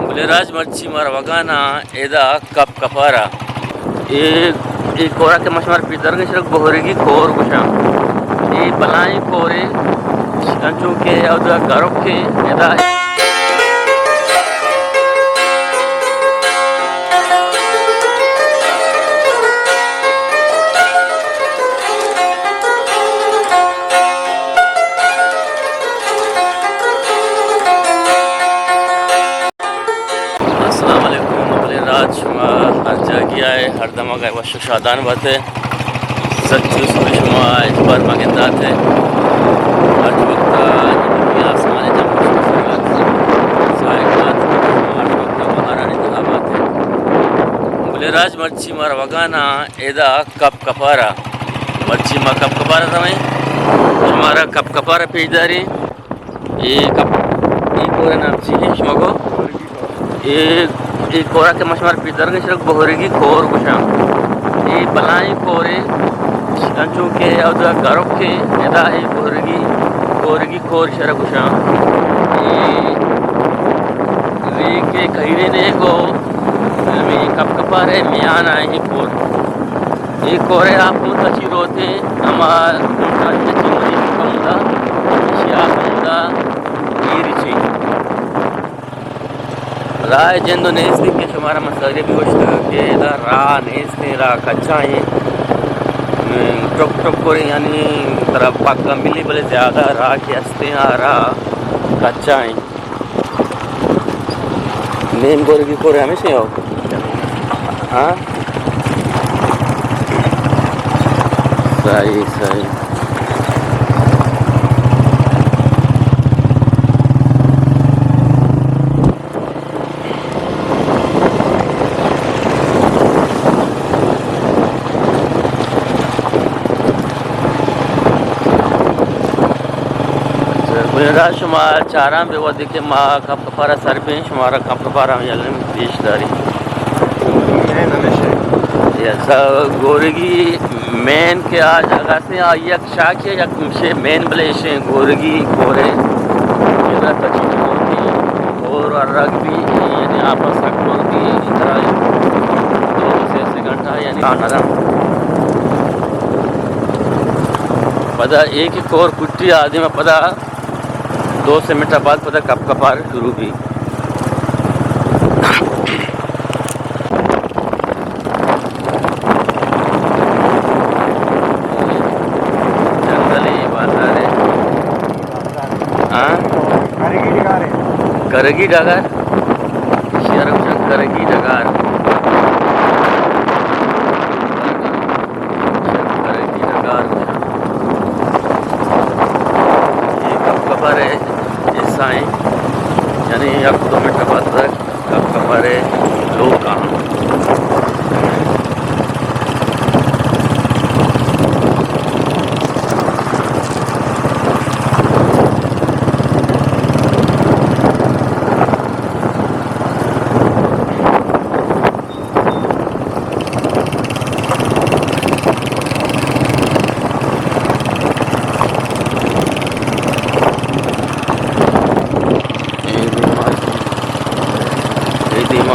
Raaj marchi maravagana eda kap kapara e kora ke mashmar pidar ke shrak bohoregi kor gusha e balai kore ancho ke auda garok ke eda شما هر جا گیا ہے ہر دم آگئے وشک شادان بات ہے سچی سوری شما اجبار مگندات ہے ہر وقت جنوبی آسمان جب خوشخصوصات سائقات ہر وقت مہارانی انتخابات ہے بلے راج مرچی مار وگانا ایدا کپ کپارا مرچی ما کپ کپارا تمہیں شمارا کپ کپارا پیش داری یہ کپ یہ پورے نام چیئے شما کو یہ کورا کے مشمار پیدر کے شرک بہورگی کور گشا یہ بلائیں کورے انچو کے اودا گارک کے ادا ہے بہورگی کور شرک گشا یہ ری کے کھیرے نے کو میں کپ کپارے میں آنا ہے کور یہ کورے آپ کو تچی روتے ہمارا تچی مجھے کمدہ شیعہ کمدہ گیری چاہیے راہ جندو نیستی کے شمارا مسئلہ بھی گوشت کہ دا راہ نیستی راہ کچھا ہیں ٹک ٹک کوری یعنی طرف پاکا ملی بلے زیادہ راہ کی ہستے ہیں راہ کچھا ہیں نیم گوری کی کوری ہمیشہ ہو ہاں صحیح راہ شما چاران بے وہ دیکھے ماں کپ کپارا سر پہ شمارا کپ کپارا یلن پیش داری ایسا گورگی مین کے آج اگا سے یک شاک ہے یک مشے مین بلیشیں گورگی کورے یہ تچی ہوتی اور رگ بھی یعنی آپس سکتور بھی اترا 2 سے گھنٹہ یعنی آنا پدا ایک ہی کور کٹی آدھی میں پدا 2 سے منٹ بعد پتہ کپ کپار شروع بھی جنگلی بازار ہے کرگی ڈگار شرم شنگ کرگی ڈگار یہ کپ کپار ہے یعنی 1-2 منٹ بعد تک کپ کپارے لوگ کام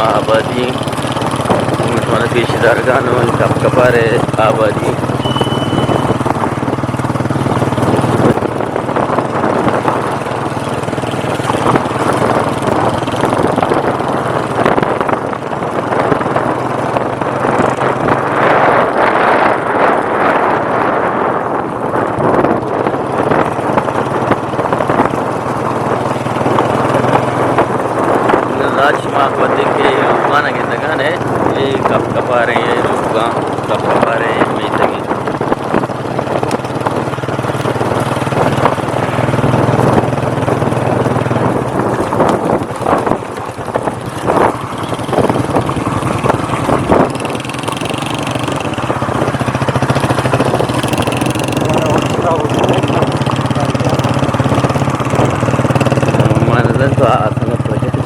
آبادی ہمارے پیش دارگانوں کپ کپارے آبادی راج شما کو دیکھے لوگانا کے دگان ہے یہ کپ کپا رہے ہیں لوگاں کپ کپا رہے ہیں میں تگی تو آسان پروجیکٹ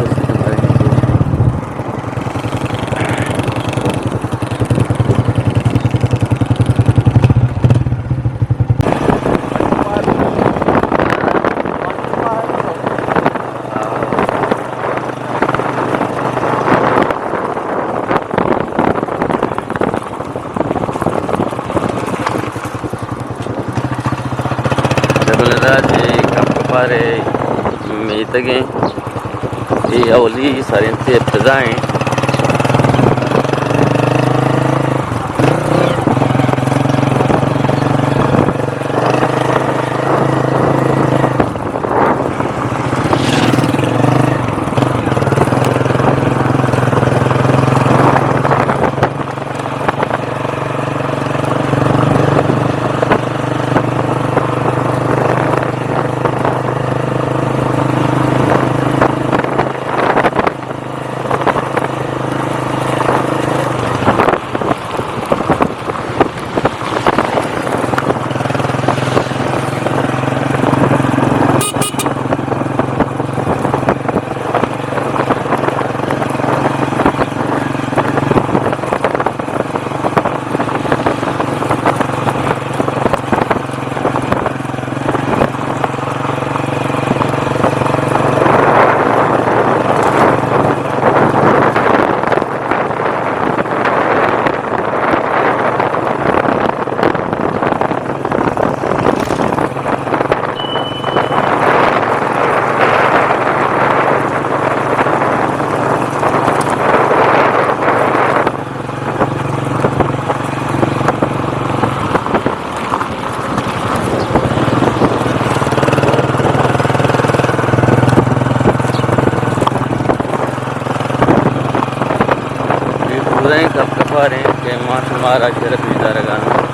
تگیں یہ اولی سارے سے ابتدائیں کب کفار ہیں کہ ماں ہمارا شرف نہیں رگانا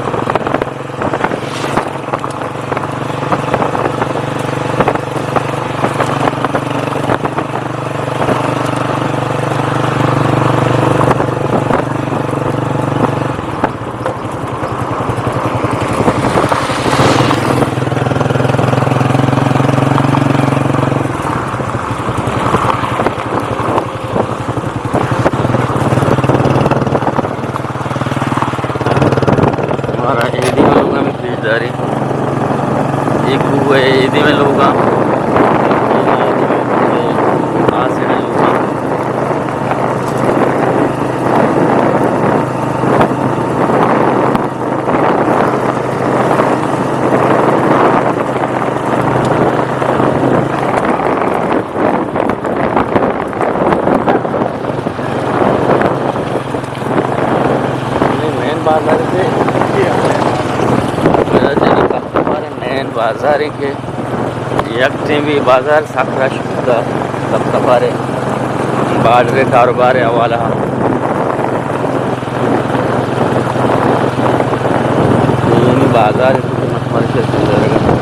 ہمارا عیدی میں لوگوں میں خریداری ایک وہ ہے عیدی میں لوگاں آسنے لوگاں مین بازار سے بازار کے یکٹیں بھی بازار ساکھرا شکتا کب کفارے بارے کاروبار حوالہ یہ بازار ہے